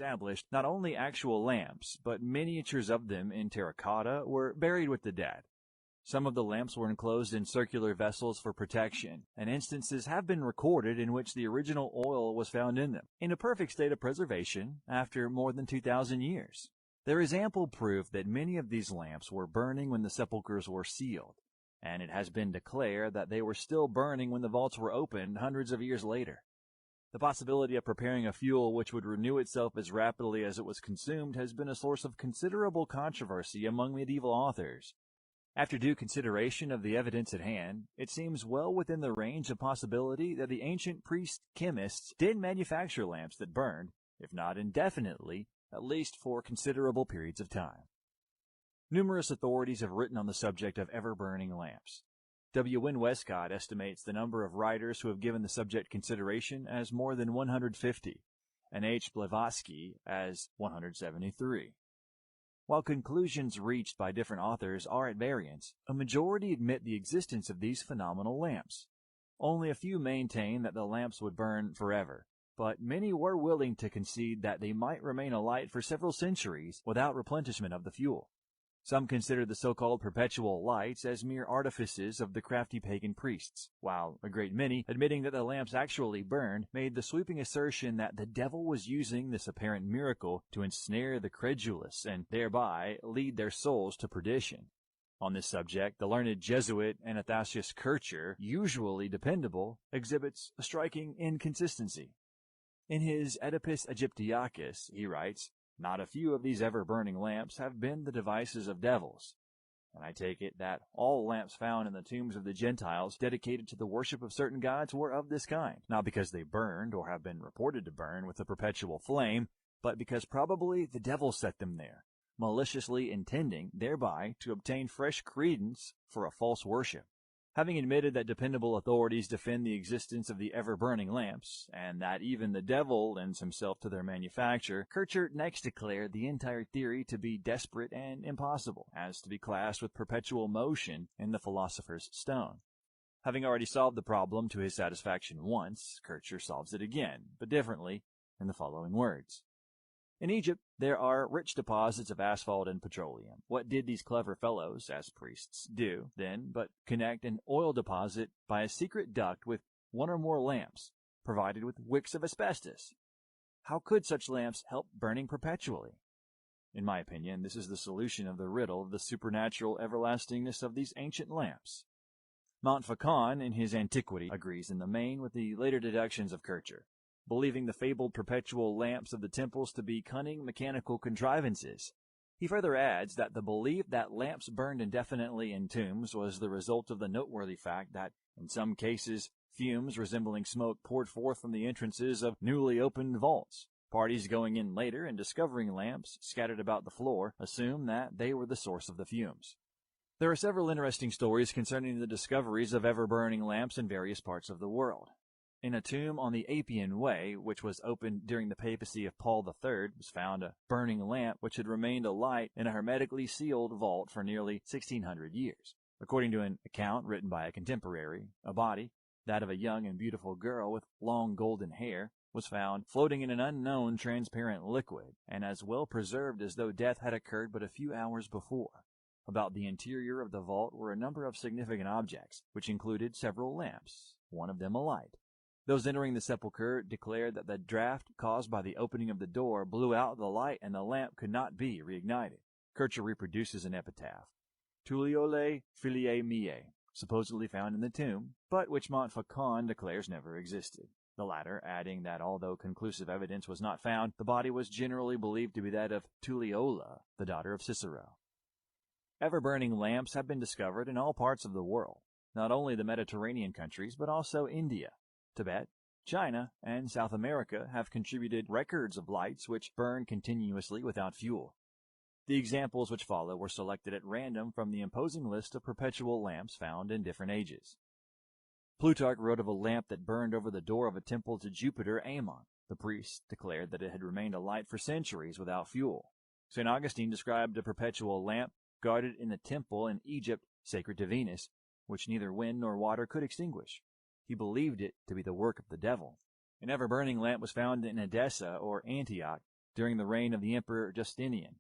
established not only actual lamps, but miniatures of them in terracotta were buried with the dead. Some of the lamps were enclosed in circular vessels for protection, and instances have been recorded in which the original oil was found in them, in a perfect state of preservation after more than 2,000 years. There is ample proof that many of these lamps were burning when the sepulchres were sealed, and it has been declared that they were still burning when the vaults were opened hundreds of years later. The possibility of preparing a fuel which would renew itself as rapidly as it was consumed has been a source of considerable controversy among medieval authors. After due consideration of the evidence at hand, it seems well within the range of possibility that the ancient priest-chemists did manufacture lamps that burned, if not indefinitely, at least for considerable periods of time. Numerous authorities have written on the subject of ever-burning lamps. W. Wynne Westcott estimates the number of writers who have given the subject consideration as more than 150, and H. Blavatsky as 173. While conclusions reached by different authors are at variance, a majority admit the existence of these phenomenal lamps. Only a few maintain that the lamps would burn forever, but many were willing to concede that they might remain alight for several centuries without replenishment of the fuel. Some consider the so-called perpetual lights as mere artifices of the crafty pagan priests, while a great many, admitting that the lamps actually burned, made the sweeping assertion that the devil was using this apparent miracle to ensnare the credulous and thereby lead their souls to perdition. On this subject, the learned Jesuit Athanasius Kircher, usually dependable, exhibits a striking inconsistency. In his Oedipus Aegyptiacus, he writes, "Not a few of these ever-burning lamps have been the devices of devils." And I take it that all lamps found in the tombs of the Gentiles dedicated to the worship of certain gods were of this kind, not because they burned or have been reported to burn with a perpetual flame, but because probably the devil set them there, maliciously intending thereby to obtain fresh credence for a false worship. Having admitted that dependable authorities defend the existence of the ever-burning lamps, and that even the devil lends himself to their manufacture, Kircher next declared the entire theory to be desperate and impossible, as to be classed with perpetual motion in the philosopher's stone. Having already solved the problem to his satisfaction once, Kircher solves it again, but differently, in the following words. In Egypt, there are rich deposits of asphalt and petroleum. What did these clever fellows, as priests, do, then, but connect an oil deposit by a secret duct with one or more lamps, provided with wicks of asbestos? How could such lamps help burning perpetually? In my opinion, this is the solution of the riddle of the supernatural everlastingness of these ancient lamps. Montfaucon, in his Antiquity, agrees in the main with the later deductions of Kircher, believing the fabled perpetual lamps of the temples to be cunning mechanical contrivances. He further adds that the belief that lamps burned indefinitely in tombs was the result of the noteworthy fact that, in some cases, fumes resembling smoke poured forth from the entrances of newly opened vaults. Parties going in later and discovering lamps scattered about the floor assume that they were the source of the fumes. There are several interesting stories concerning the discoveries of ever-burning lamps in various parts of the world. In a tomb on the Appian Way, which was opened during the papacy of Paul III, was found a burning lamp which had remained alight in a hermetically sealed vault for nearly 1,600 years. According to an account written by a contemporary, a body, that of a young and beautiful girl with long golden hair, was found floating in an unknown transparent liquid, and as well preserved as though death had occurred but a few hours before. About the interior of the vault were a number of significant objects, which included several lamps, one of them alight. Those entering the sepulchre declared that the draft caused by the opening of the door blew out the light and the lamp could not be reignited. Kircher reproduces an epitaph, Tuliole filiae miae, supposedly found in the tomb, but which Montfaucon declares never existed. The latter adding that although conclusive evidence was not found, the body was generally believed to be that of Tuliola, the daughter of Cicero. Ever-burning lamps have been discovered in all parts of the world, not only the Mediterranean countries, but also India. Tibet, China, and South America have contributed records of lights which burn continuously without fuel. The examples which follow were selected at random from the imposing list of perpetual lamps found in different ages. Plutarch wrote of a lamp that burned over the door of a temple to Jupiter Ammon. The priest declared that it had remained alight for centuries without fuel. St. Augustine described a perpetual lamp guarded in the temple in Egypt sacred to Venus, which neither wind nor water could extinguish. He believed it to be the work of the devil. An ever-burning lamp was found in Edessa or Antioch, during the reign of the Emperor Justinian.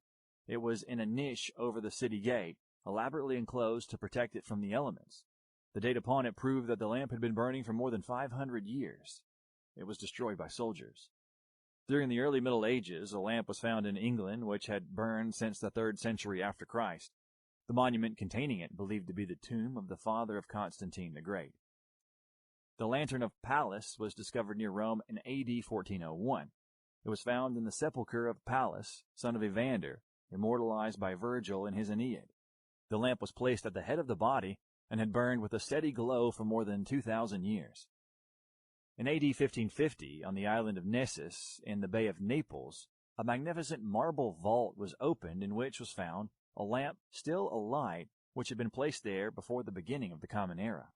It was in a niche over the city gate, elaborately enclosed to protect it from the elements. The date upon it proved that the lamp had been burning for more than 500 years. It was destroyed by soldiers. During the early Middle Ages, a lamp was found in England which had burned since the 3rd century after Christ. The monument containing it believed to be the tomb of the father of Constantine the Great. The Lantern of Pallas was discovered near Rome in AD 1401. It was found in the sepulchre of Pallas, son of Evander, immortalized by Virgil in his Aeneid. The lamp was placed at the head of the body and had burned with a steady glow for more than 2,000 years. In AD 1550, on the island of Nessus, in the Bay of Naples, a magnificent marble vault was opened in which was found a lamp still alight which had been placed there before the beginning of the Common Era.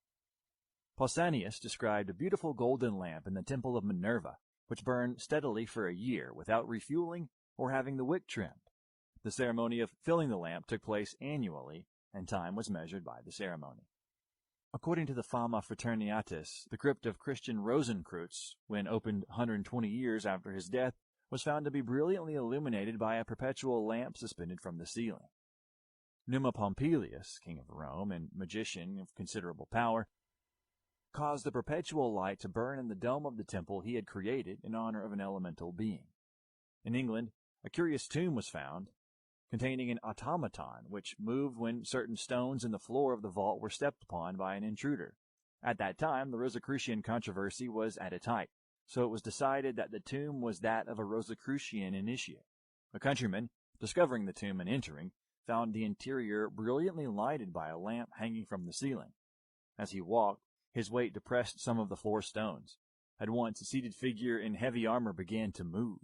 Pausanias described a beautiful golden lamp in the temple of Minerva, which burned steadily for a year without refueling or having the wick trimmed. The ceremony of filling the lamp took place annually, and time was measured by the ceremony. According to the Fama Fraternitas, the crypt of Christian Rosenkreutz, when opened 120 years after his death, was found to be brilliantly illuminated by a perpetual lamp suspended from the ceiling. Numa Pompilius, king of Rome and magician of considerable power, caused the perpetual light to burn in the dome of the temple he had created in honor of an elemental being. In England, a curious tomb was found, containing an automaton which moved when certain stones in the floor of the vault were stepped upon by an intruder. At that time, the Rosicrucian controversy was at its height, so it was decided that the tomb was that of a Rosicrucian initiate. A countryman, discovering the tomb and entering, found the interior brilliantly lighted by a lamp hanging from the ceiling. As he walked, his weight depressed some of the floor stones. At once, a seated figure in heavy armor began to move.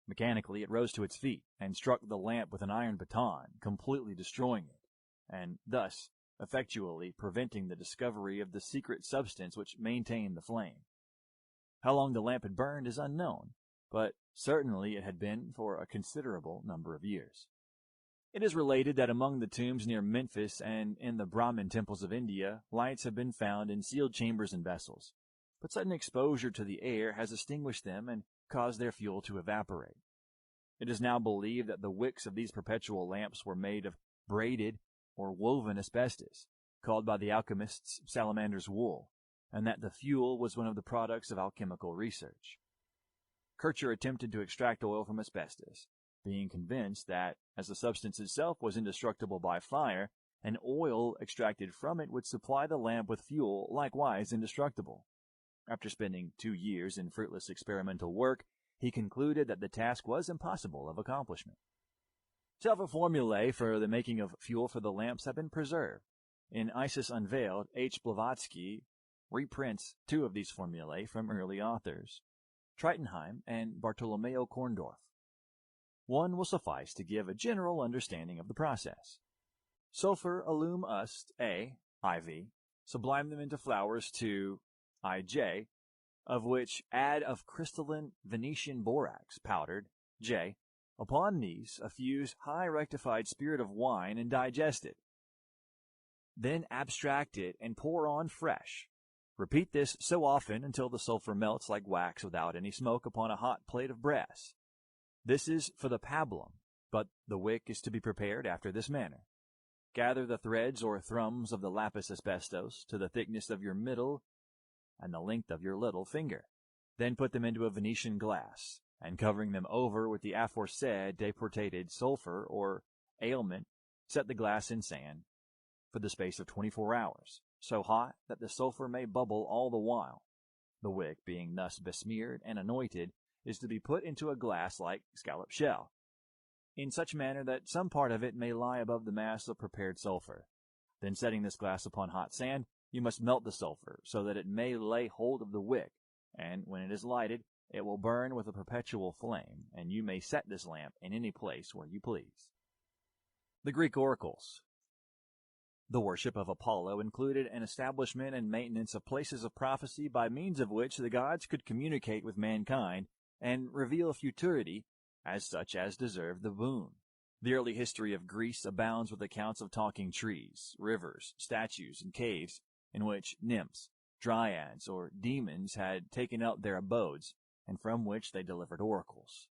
Mechanically, it rose to its feet and struck the lamp with an iron baton, completely destroying it, and thus effectually preventing the discovery of the secret substance which maintained the flame. How long the lamp had burned is unknown, but certainly it had been for a considerable number of years. It is related that among the tombs near Memphis and in the Brahmin temples of India, lights have been found in sealed chambers and vessels, but sudden exposure to the air has extinguished them and caused their fuel to evaporate. It is now believed that the wicks of these perpetual lamps were made of braided or woven asbestos, called by the alchemists salamander's wool, and that the fuel was one of the products of alchemical research. Kircher attempted to extract oil from asbestos, being convinced that, as the substance itself was indestructible by fire, an oil extracted from it would supply the lamp with fuel likewise indestructible. After spending 2 years in fruitless experimental work, he concluded that the task was impossible of accomplishment. Several formulae for the making of fuel for the lamps have been preserved. In Isis Unveiled, H. Blavatsky reprints 2 of these formulae from early authors, Treitenheim and Bartolomeo Korndorff. One will suffice to give a general understanding of the process. Sulfur alum ust A, IV, sublime them into flowers to IJ, of which add of crystalline Venetian borax, powdered, J. Upon these, effuse high rectified spirit of wine and digest it. Then abstract it and pour on fresh. Repeat this so often until the sulfur melts like wax without any smoke upon a hot plate of brass. This is for the pablum, but the wick is to be prepared after this manner. Gather the threads or thrums of the lapis asbestos to the thickness of your middle and the length of your little finger. Then put them into a Venetian glass, and covering them over with the aforesaid deportated sulfur or ailment, set the glass in sand for the space of 24 hours, so hot that the sulfur may bubble all the while. The wick, being thus besmeared and anointed, is to be put into a glass like scallop shell, in such manner that some part of it may lie above the mass of prepared sulfur. Then setting this glass upon hot sand, you must melt the sulfur, so that it may lay hold of the wick, and when it is lighted, it will burn with a perpetual flame, and you may set this lamp in any place where you please. The Greek oracles. The worship of Apollo included an establishment and maintenance of places of prophecy by means of which the gods could communicate with mankind and reveal futurity as such as deserved the boon. The early history of Greece abounds with accounts of talking trees, rivers, statues, and caves, in which nymphs, dryads, or demons had taken up their abodes, and from which they delivered oracles.